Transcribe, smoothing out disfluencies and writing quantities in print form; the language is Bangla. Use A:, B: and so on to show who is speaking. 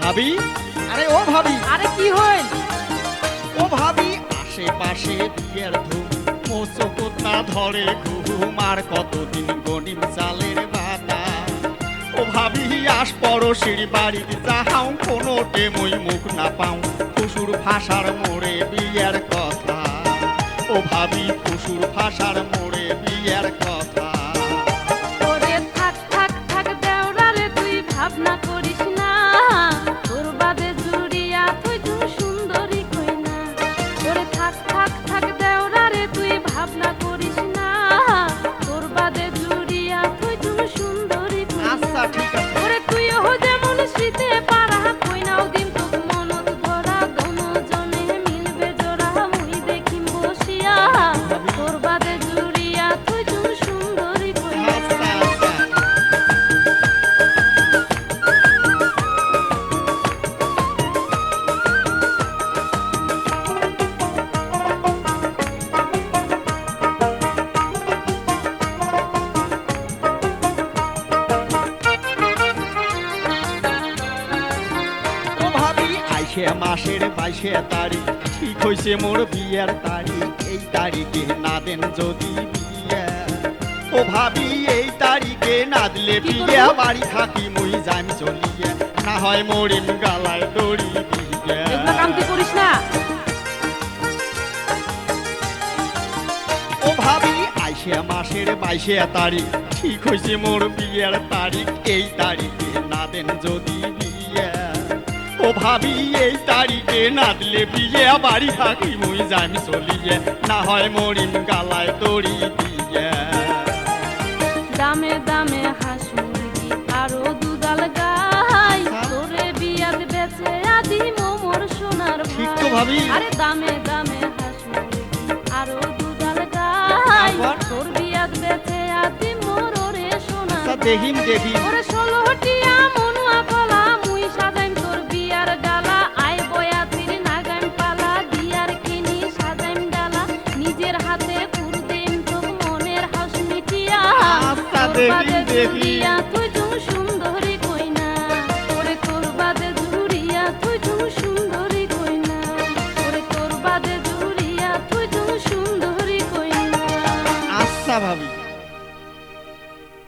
A: ভাবি, আরে ও ভাবি,
B: আরে কি হইল?
A: ও ভাবি, আশেপাশে বিয়ের ধুম, মোচো কোথা ধরে ঘুম, আর কতদিন গনিম চালের বাতা। ও ভাবি, আস পড়শির বাড়িতে যাহাও, কোনো টেমই মুখ না পাও, ফুসুর ভাষার মোড়ে বিয়ের কথা। ও ভাবি, ফুসুর ভাষার মোড়ে বিয়ের কথা।
B: ওরে থাক থাক থাক দেওরা রে, তুই ভাবনা করিস না, তোর বাদে জুড়িয়া তুই তুই সুন্দরী কই না। ওরে থাক থাক থাক দেওরা রে, তুই ভাবনা করিস না, তোর বাদে জুড়িয়া তুই তুই সুন্দরী কই না।
A: আচ্ছা ঠিক আছে।
B: ওরে তুইও যেমন শীতে পারা কই নাও দিন তোক মনত ভরা, দোনোজনে মিলবে জোড়া, মুই দেখিম বসিয়া, তোর বাদে জুড়িয়া তুই তুই সুন্দরী কই না।
A: আচ্ছা আচ্ছা। ও ভাবি, আইসে মাসের 22 তারিখ, ঠিক হইছে মোর বিয়ের তারিখ, এই তারিখে না দেন যদি বিয়ে। ও ভাবি, এই তারিখে না দিলে
B: কি
A: বিয়ে,
B: করবো?
A: বাড়ি থাকি মুই যাম চলিয়ে, না হয় মরিম গালায় দড়ি দিয়ে।
B: এগুলা কাম তুই করিস না।
A: ও ভাবি, আইসে মাসের 22 তারিখ, ঠিক হইছে মোর বিয়ের তারিখ, এই তারিখে না দেন যদি বিয়ে। ও ভাবি, এই তারিখে না দিলে বিয়ে, বাড়ি থাকি মুই যাম চলিয়ে, না হয় মরিম গালায় দড়ি দিয়ে।
B: দামে দামে হাঁস মুরগি আরো দুধাল গাই, তোরে বিয়াত বেচে আদি মোমর সোনার
A: ঠিক তো
B: ভাই।
A: ভাবি।
B: আরে দামে দামে হাঁস মুরগি আরো দুধাল গাই,
A: তারপর?
B: তোর বিয়াত বেচে আদি মোর ওরে সোনার
A: তা
B: ভাই।
A: দেখিম দেখিম।
B: ওরে 16টিয়া মনুয়া কলা, মুই সাজাইম তোর বিয়ার ডালা, আয় বয়াতির নাগাইম পালা, দিয়ার কিনি সাজাইম ডালা, নিজের হাতে পুরদিম তোর মনের হাস মিটিয়া,
A: আচ্ছা,
B: তোর
A: দেখিম,
B: বাদে
A: দেখিম।
B: জুড়িয়া তুই তুই